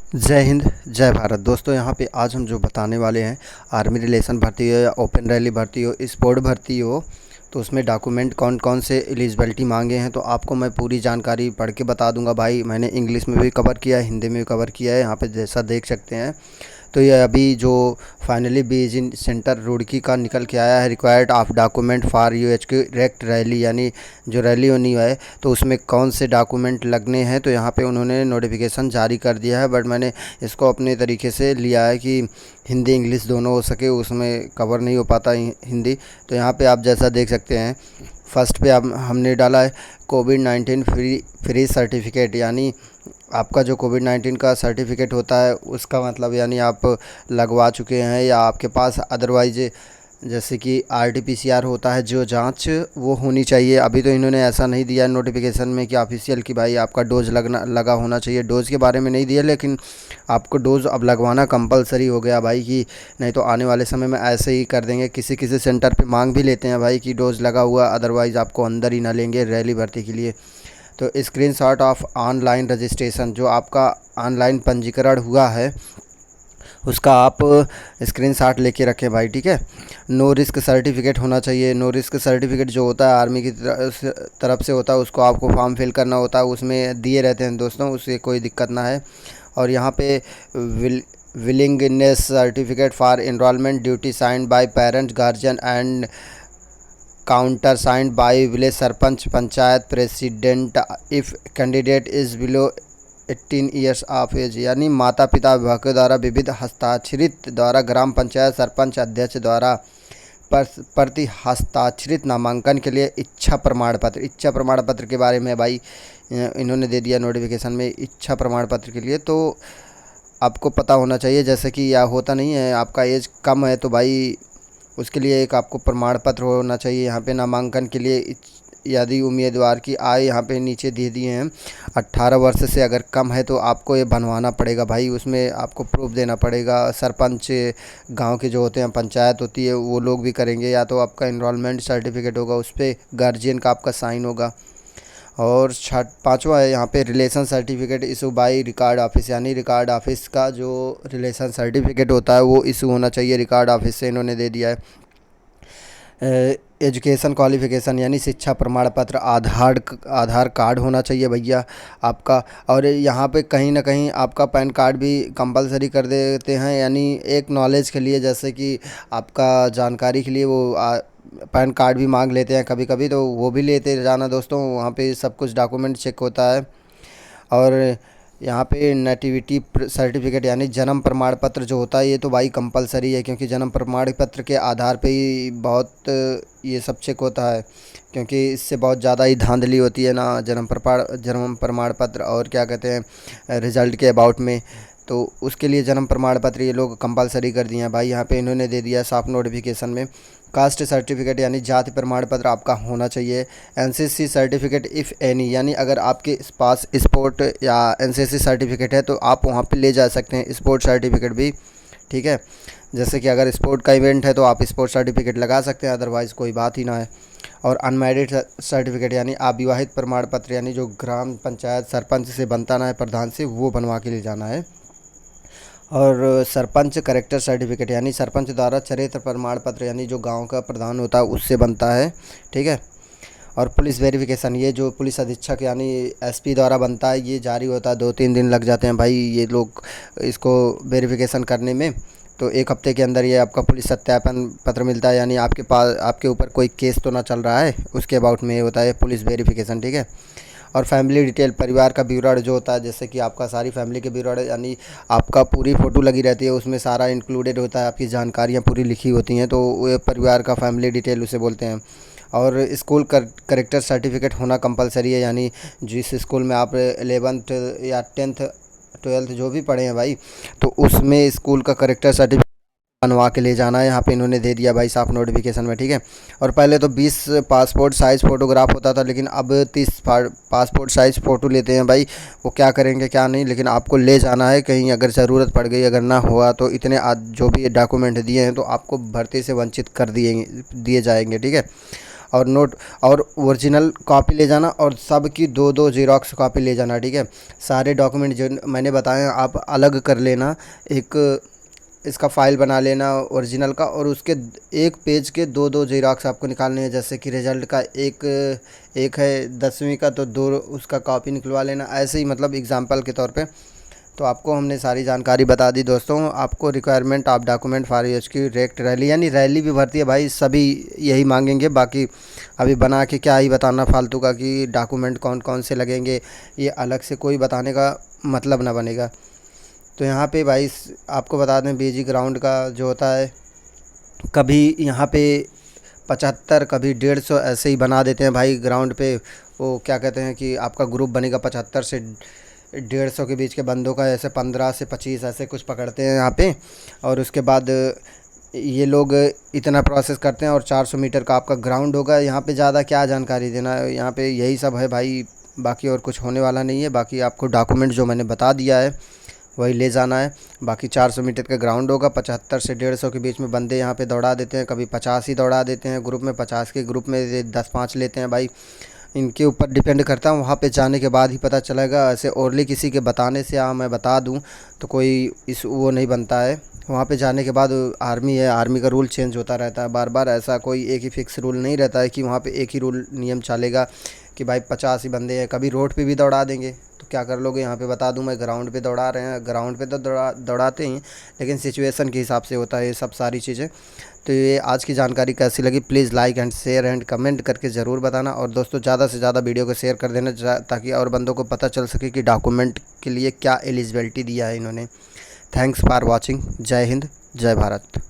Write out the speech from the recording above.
जय हिंद जय भारत। दोस्तों यहाँ पे आज हम जो बताने वाले हैं, आर्मी रिलेशन भर्ती हो या ओपन रैली भर्ती हो, स्पोर्ट भर्ती हो, तो उसमें डॉक्यूमेंट कौन कौन से एलिजिबिलिटी मांगे हैं, तो आपको मैं पूरी जानकारी पढ़ के बता दूंगा भाई। मैंने इंग्लिश में भी कवर किया है, हिंदी में भी कवर किया है। यहाँ पे जैसा देख सकते हैं, तो ये अभी जो फाइनली बीजिंग सेंटर रुड़की का निकल के आया है, required of document for UHQ रेक्ट रैली, यानी जो रैली होनी है तो उसमें कौन से डॉक्यूमेंट लगने हैं। तो यहाँ पे उन्होंने नोटिफिकेशन जारी कर दिया है, बट मैंने इसको अपने तरीके से लिया है कि हिंदी इंग्लिश दोनों हो सके, उसमें कवर नहीं हो पाता हिंदी। तो यहाँ पे आप जैसा देख सकते हैं, फर्स्ट पे अब हमने डाला है कोविड-19 फ्री सर्टिफिकेट, यानी आपका जो कोविड-19 का सर्टिफिकेट होता है उसका मतलब, यानी आप लगवा चुके हैं या आपके पास अदरवाइज जैसे कि आरटीपीसीआर होता है जो जांच, वो होनी चाहिए। अभी तो इन्होंने ऐसा नहीं दिया है नोटिफिकेशन में कि ऑफिशियल कि भाई आपका डोज लगा होना चाहिए, डोज़ के बारे में नहीं दिया, लेकिन आपको डोज़ अब लगवाना कंपलसरी हो गया भाई। कि नहीं तो आने वाले समय में ऐसे ही कर देंगे, किसी किसी सेंटर पे मांग भी लेते हैं भाई कि डोज़ लगा हुआ, अदरवाइज़ आपको अंदर ही ना लेंगे रैली भर्ती के लिए। तो स्क्रीनशॉट ऑफ ऑनलाइन रजिस्ट्रेशन, जो आपका ऑनलाइन पंजीकरण हुआ है उसका आप स्क्रीनशॉट लेके रखें भाई, ठीक है। नो रिस्क सर्टिफिकेट होना चाहिए। नो रिस्क सर्टिफिकेट जो होता है आर्मी की तरफ से होता है, उसको आपको फॉर्म फिल करना होता है, उसमें दिए रहते हैं दोस्तों, उससे कोई दिक्कत ना है। और यहाँ पे willingness certificate for enrolment duty signed by parents guardian and counter signed by village sarpanch panchayat president if candidate is below 18 years of age, यानी माता पिता विभाग के द्वारा विविध हस्ताक्षरित द्वारा ग्राम पंचायत सरपंच अध्यक्ष द्वारा प्रति हस्ताक्षरित नामांकन के लिए इच्छा प्रमाण पत्र। इच्छा प्रमाण पत्र के बारे में भाई इन्होंने दे दिया नोटिफिकेशन में, इच्छा प्रमाण पत्र के लिए तो आपको पता होना चाहिए। जैसे कि यह होता नहीं है, आपका एज कम है तो भाई उसके लिए एक आपको प्रमाण पत्र होना चाहिए। यहाँ पे नामांकन के लिए यदि उम्मीदवार की आय यहाँ पे नीचे दे दिए हैं 18 वर्ष से अगर कम है, तो आपको ये बनवाना पड़ेगा भाई। उसमें आपको प्रूफ देना पड़ेगा। सरपंच गांव के जो होते हैं, पंचायत होती है, वो लोग भी करेंगे, या तो आपका इनरोलमेंट सर्टिफिकेट होगा, उस पर गार्जियन का आपका साइन होगा। और पांचवा है यहाँ पे relation certificate issue bye record office, यानी रिकॉर्ड ऑफिस का जो रिलेशन सर्टिफिकेट होता है वो इशू होना चाहिए, रिकॉर्ड ऑफिस से इन्होंने दे दिया है। एजुकेशन क्वालिफ़िकेशन, यानी शिक्षा प्रमाण पत्र, आधार कार्ड होना चाहिए भैया आपका। और यहाँ पे कहीं ना कहीं आपका पैन कार्ड भी कंपलसरी कर देते हैं, यानी एक नॉलेज के लिए, जैसे कि आपका जानकारी के लिए वो पैन कार्ड भी मांग लेते हैं कभी कभी, तो वो भी लेते जाना दोस्तों। वहाँ पे सब कुछ डॉक्यूमेंट चेक होता है। और यहाँ पे नेटिविटी सर्टिफिकेट, यानी जन्म प्रमाण पत्र जो होता है, ये तो भाई कंपलसरी है, क्योंकि जन्म प्रमाण पत्र के आधार पे ही बहुत ये सब चेक होता है, क्योंकि इससे बहुत ज़्यादा ही धांधली होती है ना जन्म प्रमाण पत्र और क्या कहते हैं रिज़ल्ट के अबाउट में। तो उसके लिए जन्म प्रमाण पत्र ये लोग कंपलसरी कर दिए हैं भाई। यहाँ पे इन्होंने दे दिया साफ नोटिफिकेशन में। कास्ट सर्टिफिकेट, यानी जाति प्रमाण पत्र आपका होना चाहिए। एनसीसी सर्टिफिकेट इफ़ एनी, यानी अगर आपके पास स्पोर्ट या एनसीसी सर्टिफिकेट है तो आप वहाँ पे ले जा सकते हैं स्पोर्ट सर्टिफिकेट भी, ठीक है। जैसे कि अगर स्पोर्ट का इवेंट है तो आप स्पोर्ट सर्टिफिकेट लगा सकते हैं, अदरवाइज़ कोई बात ही ना है। और अनमैरिड सर्टिफिकेट, यानी अविवाहित प्रमाण पत्र, यानी जो ग्राम पंचायत सरपंच से बनता ना है, प्रधान से, वो बनवा के ले जाना है। और सरपंच करेक्टर सर्टिफिकेट, यानी सरपंच द्वारा चरित्र प्रमाण पत्र, यानी जो गांव का प्रधान होता है उससे बनता है, ठीक है। और पुलिस वेरिफिकेशन, ये जो पुलिस अधीक्षक यानी एसपी द्वारा बनता है, ये जारी होता है, 2-3 दिन लग जाते हैं भाई ये लोग इसको वेरिफिकेशन करने में। तो 1 हफ्ते के अंदर ये आपका पुलिस सत्यापन पत्र मिलता है, यानी आपके पास आपके ऊपर कोई केस तो ना चल रहा है, उसके अबाउट में ये होता है पुलिस वेरिफिकेशन, ठीक है। और फैमिली डिटेल, परिवार का विवरण जो होता है, जैसे कि आपका सारी फैमिली के विवरण, यानी आपका पूरी फ़ोटो लगी रहती है, उसमें सारा इंक्लूडेड होता है, आपकी जानकारियाँ पूरी लिखी होती हैं, तो वो परिवार का फैमिली डिटेल उसे बोलते हैं। और स्कूल करेक्टर सर्टिफिकेट होना कंपलसरी है, यानी जिस स्कूल में आप 11th या 10th 12th जो भी पढ़े हैं भाई, तो उसमें स्कूल का करेक्टर सर्टिफिकेट बनवा के ले जाना है। यहाँ पे इन्होंने दे दिया भाई साफ नोटिफिकेशन में, ठीक है। और पहले तो 20 पासपोर्ट साइज़ फ़ोटोग्राफ होता था, लेकिन अब 30 पासपोर्ट साइज़ फ़ोटो लेते हैं भाई। वो क्या करेंगे क्या नहीं, लेकिन आपको ले जाना है, कहीं अगर ज़रूरत पड़ गई, अगर ना हुआ तो इतने जो भी डॉक्यूमेंट दिए हैं तो आपको भर्ती से वंचित कर दिए जाएंगे, ठीक है। और नोट और ओरिजिनल कॉपी ले जाना और सब की दो दो ज़ेरॉक्स कॉपी ले जाना, ठीक है। सारे डॉक्यूमेंट जो मैंने बताए हैं आप अलग कर लेना, एक इसका फ़ाइल बना लेना ओरिजिनल का, और उसके एक पेज के दो दो ज़ेरॉक्स आपको निकालने हैं। जैसे कि रिज़ल्ट का एक एक है 10वीं का, तो दो उसका कॉपी निकलवा लेना, ऐसे ही मतलब एग्ज़ाम्पल के तौर पे। तो आपको हमने सारी जानकारी बता दी दोस्तों। आपको requirement of document for H की रेक्ट रैली, यानी रैली भी भरती है भाई, सभी यही मांगेंगे। बाकी अभी बना के क्या ही बताना फालतू का कि डॉक्यूमेंट कौन कौन से लगेंगे, ये अलग से कोई बताने का मतलब ना बनेगा। तो यहाँ पे भाई आपको बता दें बीजी ग्राउंड का जो होता है, कभी यहाँ पे 75 कभी 150 ऐसे ही बना देते हैं भाई ग्राउंड पे। वो क्या कहते हैं कि आपका ग्रुप बनेगा 75 से 150 के बीच के बंदों का, ऐसे 15 से 25 ऐसे कुछ पकड़ते हैं यहाँ पे। और उसके बाद ये लोग इतना प्रोसेस करते हैं और 400 मीटर का आपका ग्राउंड होगा। यहाँ पे ज़्यादा क्या जानकारी देना है, यहाँ पे यही सब है भाई, बाकी और कुछ होने वाला नहीं है। बाकी आपको डॉक्यूमेंट जो मैंने बता दिया है वही ले जाना है। बाकी 400 मीटर का ग्राउंड होगा, 75 से 150 के बीच में बंदे यहाँ पे दौड़ा देते हैं, कभी 50 ही दौड़ा देते हैं ग्रुप में, 50 के ग्रुप में 10-5 लेते हैं भाई। इनके ऊपर डिपेंड करता है, वहाँ पे जाने के बाद ही पता चलेगा। ऐसे ओरली किसी के बताने से मैं बता दूँ तो कोई इस वो नहीं बनता है। वहाँ पे जाने के बाद आर्मी है, आर्मी का रूल चेंज होता रहता है बार बार, ऐसा कोई एक ही फिक्स रूल नहीं रहता है कि वहाँ पे एक ही रूल नियम चलेगा कि भाई 50 ही बंदे हैं। कभी रोड पे भी दौड़ा देंगे तो क्या कर लोगे, यहाँ पे बता दूँ मैं, ग्राउंड पे दौड़ा रहे हैं, ग्राउंड पे तो दौड़ाते ही, लेकिन सिचुएशन के हिसाब से होता है ये सब सारी चीज़ें। तो ये आज की जानकारी कैसी लगी please like and share and comment करके ज़रूर बताना। और दोस्तों ज़्यादा से ज़्यादा वीडियो को शेयर कर देना ताकि और बंदों को पता चल सके कि डॉक्यूमेंट के लिए क्या एलिजिबिलिटी दिया है इन्होंने। Thanks for watching. जय हिंद, जय भारत।